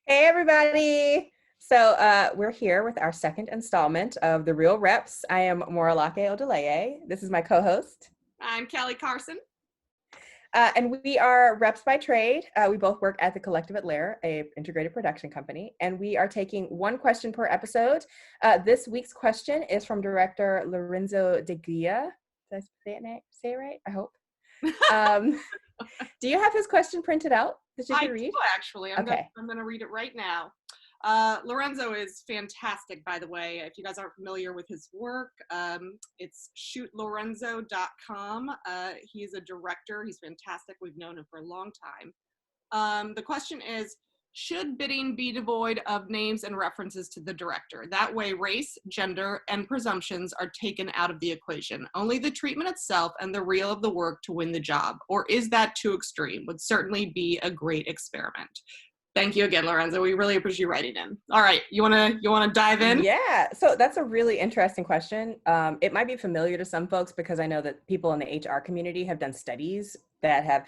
Hey, everybody. We're here with our second installment of The Real Reps. I am Moralake Odeleye. This is my co-host. I'm Kelly Carson. And we are reps by trade. We both work at the Collective at Lair, a integrated production company, and we are taking one question per episode. This week's question is from director Lorenzo De Guia. Did I say it right? I hope. Do you have his question printed out that you I can read? do, actually. I'm going to read it right now. Lorenzo is fantastic, by the way. If you guys aren't familiar with his work, it's shootlorenzo.com. He's a director. He's fantastic. We've known him for a long time. The question is, should bidding be devoid of names and references to the director? That way, race, gender, and presumptions are taken out of the equation. Only the treatment itself and the reel of the work to win the job. Or is that too extreme? Would certainly be a great experiment. Thank you again, Lorenzo. We really appreciate you writing in. All right, you wanna dive in? Yeah, so that's a really interesting question. It might be familiar to some folks because I know that people in the HR community have done studies that have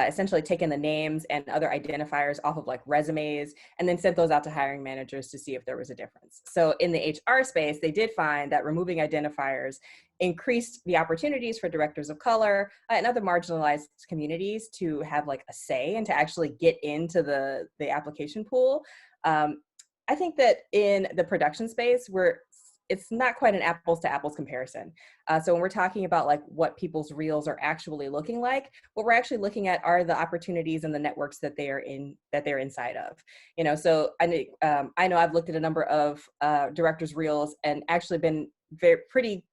essentially taken the names and other identifiers off of like resumes and then sent those out to hiring managers to see if there was a difference. So in the HR space, they did find that removing identifiers increased the opportunities for directors of color and other marginalized communities to have like a say and to actually get into the application pool. I think that in the production space, it's not quite an apples to apples comparison. So when we're talking about like what people's reels are actually looking like, what we're actually looking at are the opportunities and the networks that they're inside of. So I know I've looked at a number of directors' reels and actually been pretty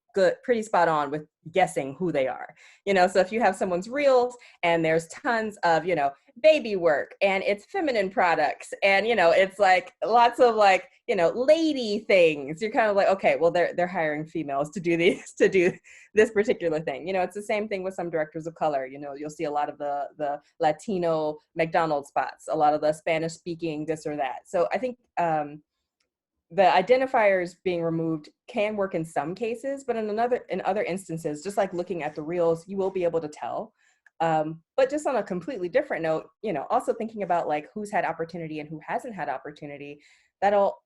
spot on with guessing who they are. So if you have someone's reels and there's tons of, baby work and it's feminine products and, it's like lots of like, lady things, you're kind of like, okay, well, they're hiring females to do this particular thing. It's the same thing with some directors of color. You'll see a lot of the Latino McDonald's spots, a lot of the Spanish speaking this or that. So I think, the identifiers being removed can work in some cases, but in other instances, just like looking at the reels, you will be able to tell. But just on a completely different note, also thinking about like who's had opportunity and who hasn't had opportunity, that'll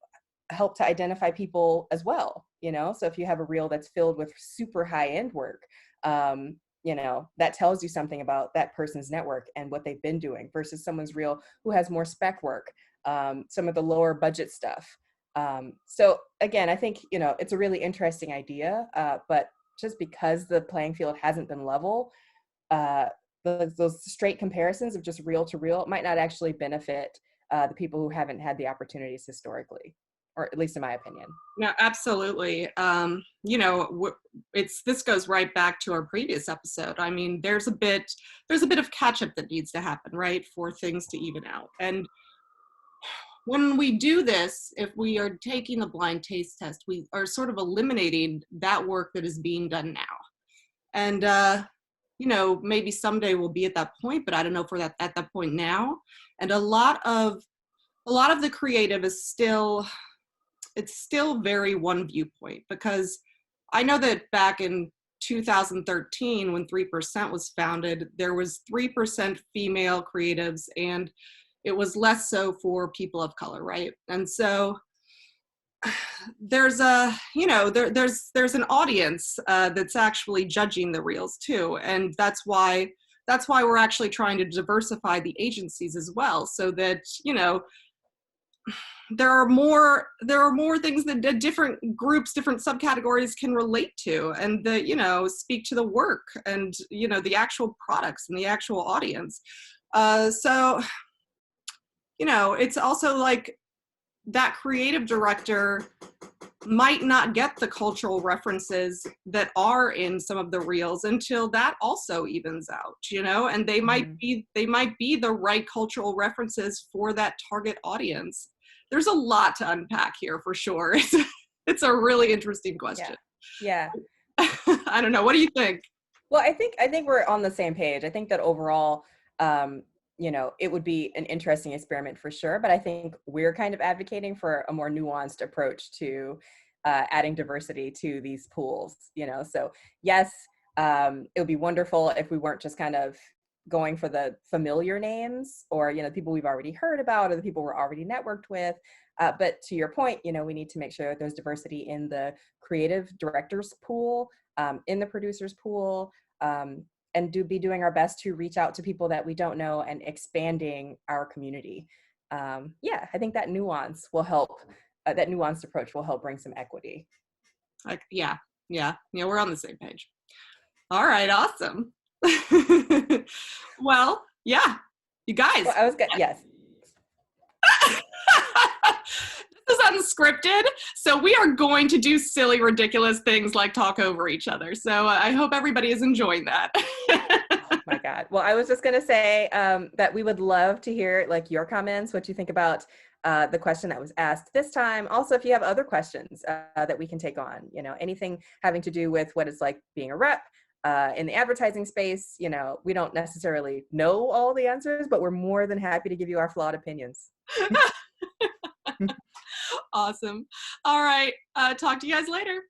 help to identify people as well. So if you have a reel that's filled with super high end work, that tells you something about that person's network and what they've been doing versus someone's reel who has more spec work, some of the lower budget stuff. So again, I think, it's a really interesting idea, but just because the playing field hasn't been level, those straight comparisons of just reel to reel might not actually benefit the people who haven't had the opportunities historically, or at least in my opinion. No, absolutely. This goes right back to our previous episode. I mean, there's a bit of catch up that needs to happen, right, for things to even out. And when we do this, if we are taking a blind taste test, we are sort of eliminating that work that is being done now. And, maybe someday we'll be at that point, but I don't know if we're at that point now. And a lot of the creative is still very one viewpoint, because I know that back in 2013, when 3% was founded, there was 3% female creatives, and it was less so for people of color, right? And so there's there's an audience that's actually judging the reels too, and that's why we're actually trying to diversify the agencies as well, so that there are more things that different groups, different subcategories can relate to, and that speak to the work and the actual products and the actual audience. So it's also like that creative director might not get the cultural references that are in some of the reels until that also evens out, and they might be the right cultural references for that target audience. There's a lot to unpack here for sure. It's a really interesting question. Yeah. I don't know. What do you think? Well, I think we're on the same page. I think that overall, it would be an interesting experiment for sure, but I think we're kind of advocating for a more nuanced approach to adding diversity to these pools, so yes, it would be wonderful if we weren't just kind of, going for the familiar names, or, you know, people we've already heard about, or the people we're already networked with. But to your point, you know, we need to make sure that there's diversity in the creative directors pool, in the producers pool, and be doing our best to reach out to people that we don't know and expanding our community. Yeah, I think that nuance will help. That nuanced approach will help bring some equity. Like, yeah, we're on the same page. All right, awesome. Well, yeah, you guys. Well, I was good. Yes. This is unscripted, so we are going to do silly, ridiculous things like talk over each other. So I hope everybody is enjoying that. Oh my God. Well, I was just going to say that we would love to hear like your comments, what you think about the question that was asked this time. Also, if you have other questions that we can take on, you know, anything having to do with what it's like being a rep in the advertising space, you know, we don't necessarily know all the answers, but we're more than happy to give you our flawed opinions. Awesome. All right. Talk to you guys later.